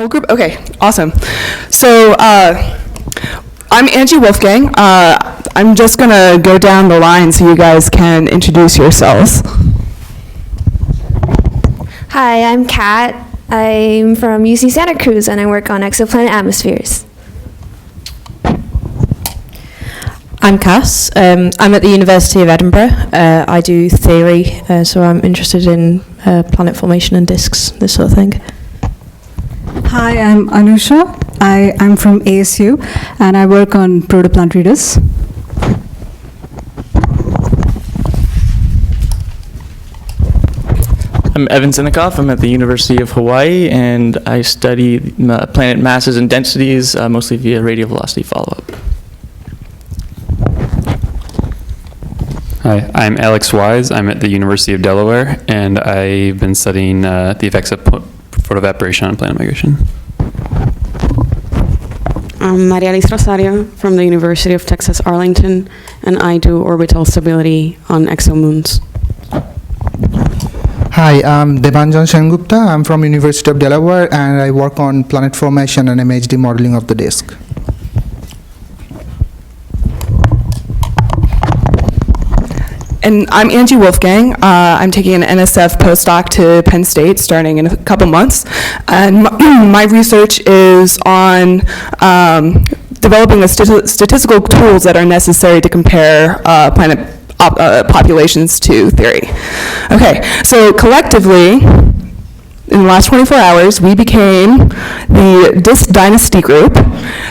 whole group? Okay, awesome. So I'm Angie Wolfgang. I'm just going to go down the line so you guys can introduce yourselves. Hi, I'm Kat. I'm from UC Santa Cruz, and I work on exoplanet atmospheres. I'm Cass. I'm at the University of Edinburgh. I do theory, so I'm interested in planet formation and disks, this sort of thing. Hi, I'm Anusha. I'm from ASU, and I work on protoplant readers. I'm Evan Zinikoff. I'm at the University of Hawaii, and I study planet masses and densities, mostly via radial velocity follow-up. Hi, I'm Alex Wise. I'm at the University of Delaware, and I've been studying the effects of photoevaporation on planet migration. I'm Maria Alice Rosario from the University of Texas Arlington, and I do orbital stability on exomoons. Hi, I'm Debanjan Sengupta. I'm from University of Delaware, and I work on planet formation and MHD modeling of the disk. And I'm Angie Wolfgang. I'm taking an NSF postdoc to Penn State starting in a couple months. And my research is on developing the statistical tools that are necessary to compare planet populations to theory. Okay, so collectively, in the last 24 hours, we became the Disk Dynasty group.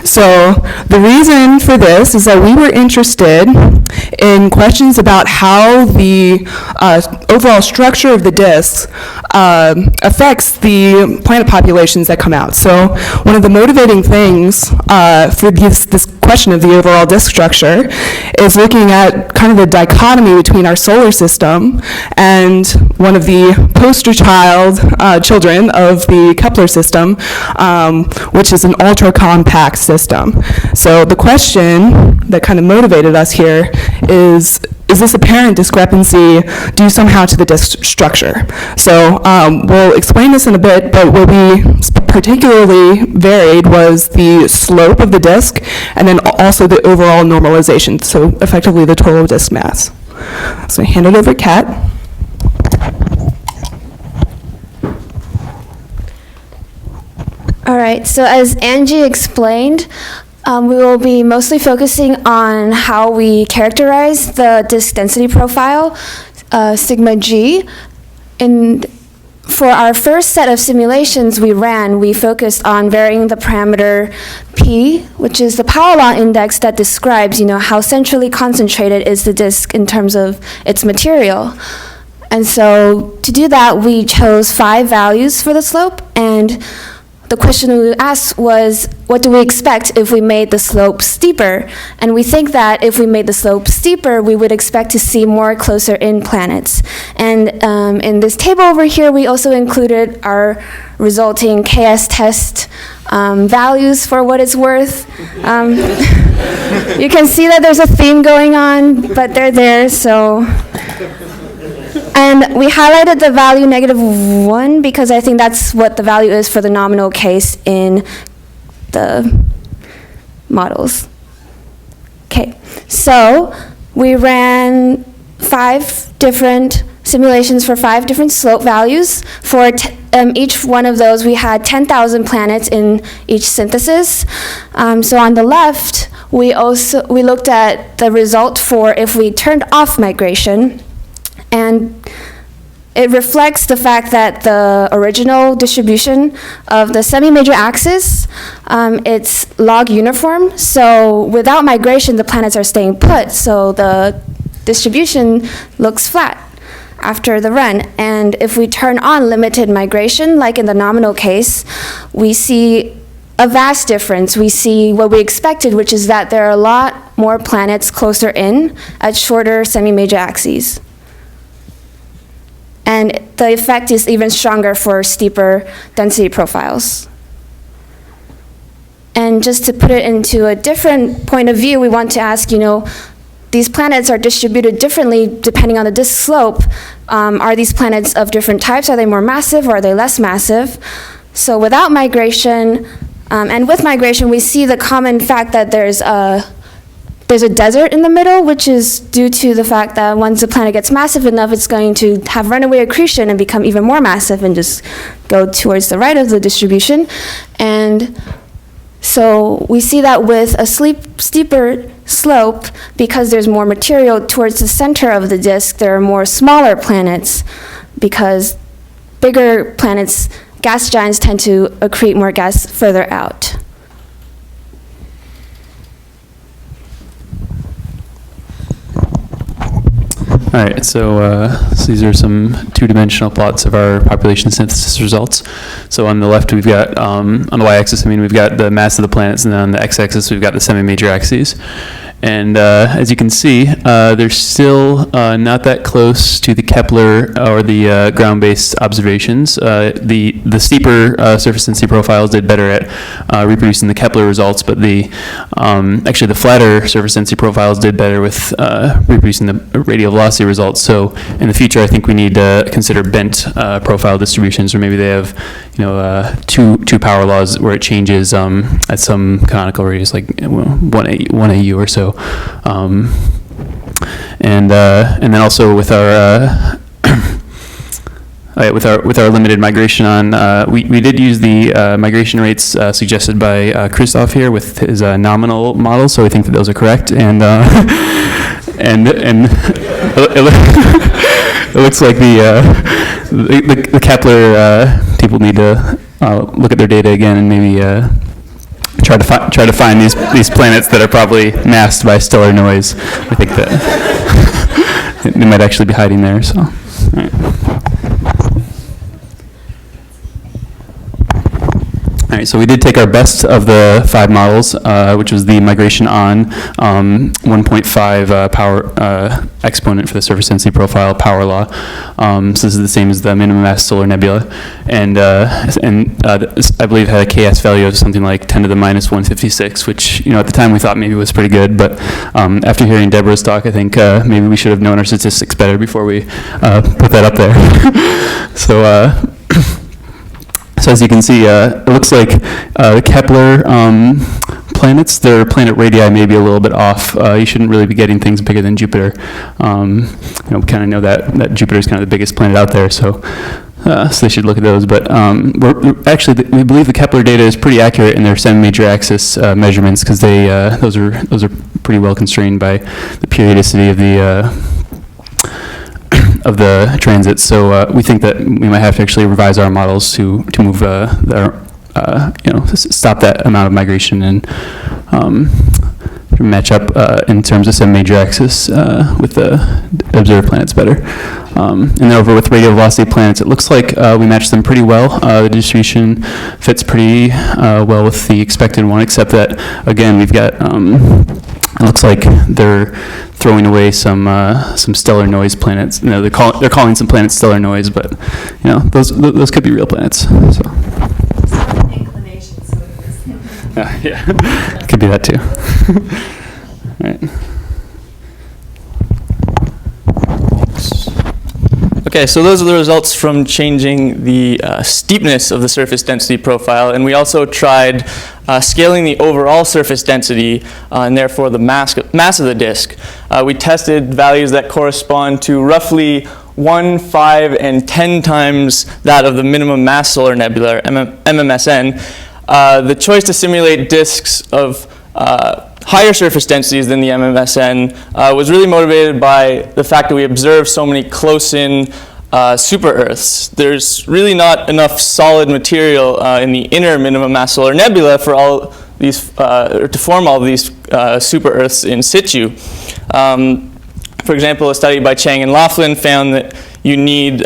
So the reason for this is that we were interested in questions about how the overall structure of the disks affects the planet populations that come out. So one of the motivating things for this question of the overall disk structure is looking at kind of the dichotomy between our solar system and one of the poster children of the Kepler system, which is an ultra-compact system. So the question that kind of motivated us here is this apparent discrepancy due somehow to the disk structure? So we'll explain this in a bit, but what we particularly varied was the slope of the disk and then also the overall normalization, so effectively the total disk mass. So I hand it over to Kat. All right, so as Angie explained, we will be mostly focusing on how we characterize the disk density profile, sigma g. And for our first set of simulations we focused on varying the parameter p, which is the power law index that describes, how centrally concentrated is the disk in terms of its material. And so to do that, we chose 5 values for the slope, and the question we asked was, what do we expect if we made the slope steeper? And we think that if we made the slope steeper, we would expect to see more closer in planets. And in this table over here, we also included our resulting KS test values for what it's worth. You can see that there's a theme going on, but they're there, so. And we highlighted the value -1 because I think that's what the value is for the nominal case in the models. Okay, so we ran 5 different simulations for 5 different slope values. For each one of those, we had 10,000 planets in each synthesis. So on the left, we looked at the result for if we turned off migration. And it reflects the fact that the original distribution of the semi-major axis, it's log uniform. So without migration, the planets are staying put. So the distribution looks flat after the run. And if we turn on limited migration, like in the nominal case, we see a vast difference. We see what we expected, which is that there are a lot more planets closer in at shorter semi-major axes. And the effect is even stronger for steeper density profiles. And just to put it into a different point of view, we want to ask, these planets are distributed differently depending on the disk slope. Are these planets of different types? Are they more massive or are they less massive? So without migration, and with migration, we see the common fact that there's a desert in the middle, which is due to the fact that once the planet gets massive enough, it's going to have runaway accretion and become even more massive and just go towards the right of the distribution. And so we see that with a steeper slope, because there's more material towards the center of the disk, there are more smaller planets, because bigger planets, gas giants, tend to accrete more gas further out. All right, so these are some two-dimensional plots of our population synthesis results. So on the left, we've got, on the y-axis, we've got the mass of the planets, and then on the x-axis, we've got the semi-major axes. And as you can see, they're still not that close to the Kepler or the ground-based observations. The steeper surface density profiles did better at reproducing the Kepler results, but actually the flatter surface density profiles did better with reproducing the radial velocity results. So in the future, I think we need to consider bent profile distributions, or maybe they have, two power laws where it changes at some canonical radius, like 1 AU or so. And then also with our with our limited migration on, we did use the migration rates suggested by Christoph here with his nominal model, so we think that those are correct. And it looks like the Kepler people need to look at their data again and maybe try to find these planets that are probably masked by stellar noise. I think that they might actually be hiding there. So, all right. All right, so we did take our best of the 5 models, which was the migration on 1.5 power exponent for the surface density profile power law. So this is the same as the minimum mass solar nebula, and I believe had a KS value of something like 10 to the minus 156, which at the time we thought maybe was pretty good, but after hearing Deborah's talk, I think maybe we should have known our statistics better before we put that up there. So as you can see, it looks like the Kepler planets, their planet radii may be a little bit off. You shouldn't really be getting things bigger than Jupiter. We kind of know that Jupiter is kind of the biggest planet out there, so they should look at those. But we believe the Kepler data is pretty accurate in their semi-major axis measurements, because those are pretty well constrained by the periodicity of the transits. So we think that we might have to actually revise our models to move stop that amount of migration and match up in terms of some major axis with the observed planets better. And then over with radial velocity planets, it looks like we matched them pretty well. The distribution fits pretty well with the expected one, except that, again, we've got, it looks like they're throwing away some stellar noise planets. They're calling some planets stellar noise, but those could be real planets. So. Yeah, could be that too. Right. Okay, so those are the results from changing the steepness of the surface density profile, and we also tried scaling the overall surface density and therefore the mass of the disk. We tested values that correspond to roughly 1, 5, and 10 times that of the minimum mass solar nebula, MMSN. The choice to simulate disks of higher surface densities than the MMSN was really motivated by the fact that we observed so many close-in super-Earths. There's really not enough solid material in the inner minimum mass solar nebula for all these, to form all these super-Earths in situ. For example, a study by Chang and Laughlin found that you need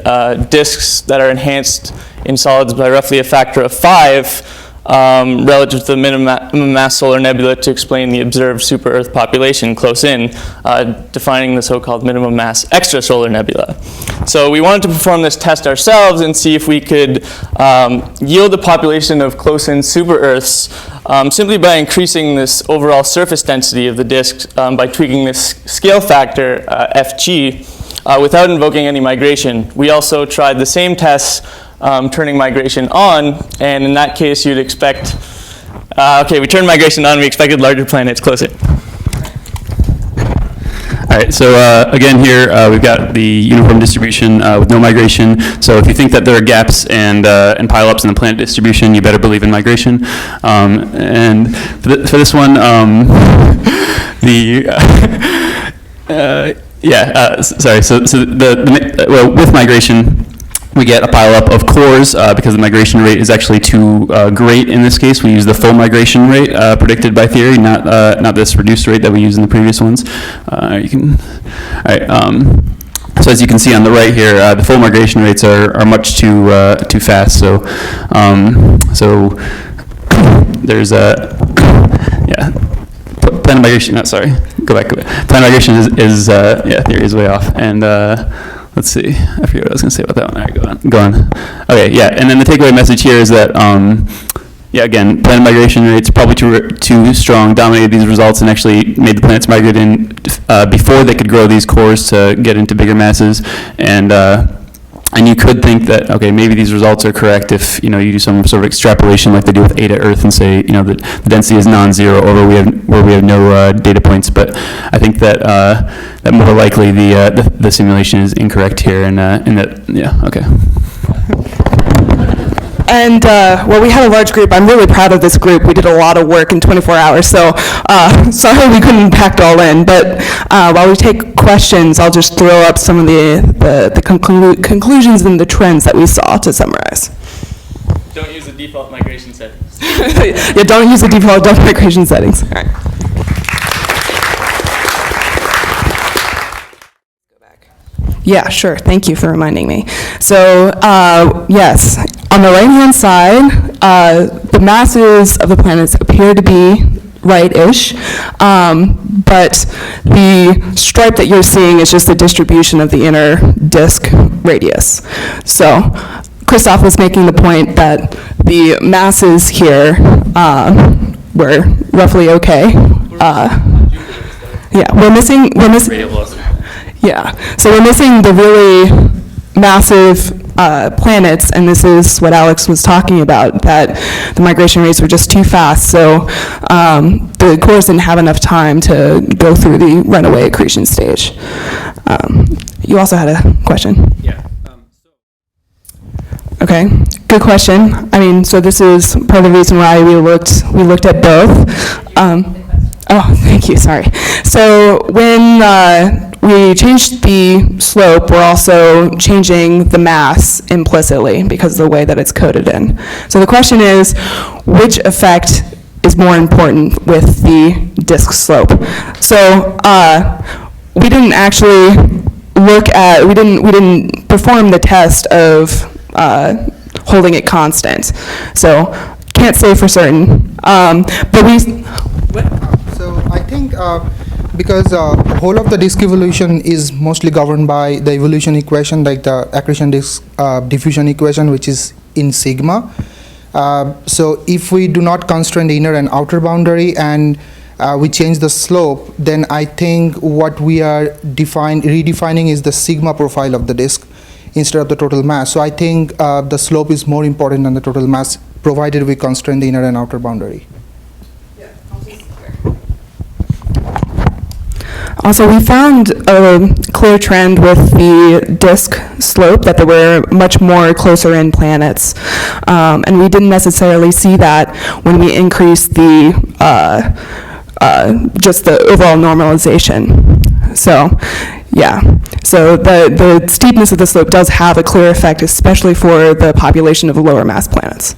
disks that are enhanced in solids by roughly a factor of 5 relative to the minimum mass solar nebula to explain the observed super-Earth population close in, defining the so-called minimum mass extrasolar nebula. So we wanted to perform this test ourselves and see if we could yield the population of close-in super-Earths simply by increasing this overall surface density of the disk by tweaking this scale factor, FG, without invoking any migration. We also tried the same tests turning migration on, and in that case you'd expect, okay, we turned migration on, we expected larger planets closer. All right, so again here we've got the uniform distribution with no migration. So if you think that there are gaps and pileups in the planet distribution, you better believe in migration. And for this one, sorry. So well, with migration, we get a pileup of cores because the migration rate is actually too great in this case. We use the full migration rate predicted by theory, not this reduced rate that we used in the previous ones. You can, all right. So as you can see on the right here, the full migration rates are much too fast. So there's planned migration. No, sorry, go back. Planned migration is theory is way off. And let's see, I forget what I was going to say about that one. All right, go on. Okay, yeah, and then the takeaway message here is that, again, planned migration rates probably too strong, dominated these results, and actually made the planets migrate in before they could grow these cores to get into bigger masses. And you could think that, okay, maybe these results are correct if, you do some sort of extrapolation like they do with Eta Earth and say, that the density is non-zero or where we have no data points. But I think that that more likely the simulation is incorrect here, and okay. And we had a large group. I'm really proud of this group. We did a lot of work in 24 hours, so sorry we couldn't pack it all in. But while we take questions, I'll just throw up some of the conclusions and the trends that we saw to summarize. Don't use the default migration settings. Yeah, don't use the default migration settings. All right. Yeah, sure. Thank you for reminding me. So, yes, on the right-hand side, the masses of the planets appear to be right-ish, but the stripe that you're seeing is just the distribution of the inner disk radius. So, Christoph was making the point that the masses here were roughly okay. Yeah, we're missing. Yeah, so we're missing the really massive planets, and this is what Alex was talking about, that the migration rates were just too fast, so the cores didn't have enough time to go through the runaway accretion stage. You also had a question? Yeah. Okay, good question. I mean, so this is part of the reason why we looked at both. Oh, thank you, sorry. So when we changed the slope, we're also changing the mass implicitly because of the way that it's coded in. So the question is, which effect is more important with the disk slope? So we didn't actually we didn't perform the test of holding it constant. So can't say for certain, but we. So I think because the whole of the disk evolution is mostly governed by the evolution equation, like the accretion disk diffusion equation, which is in sigma. So if we do not constrain the inner and outer boundary and we change the slope, then I think what we are redefining is the sigma profile of the disk instead of the total mass. So I think the slope is more important than the total mass, provided we constrain the inner and outer boundary. Also, we found a clear trend with the disk slope that there were much more closer in planets, and we didn't necessarily see that when we increased the just the overall normalization. So, yeah. So the steepness of the slope does have a clear effect, especially for the population of lower mass planets.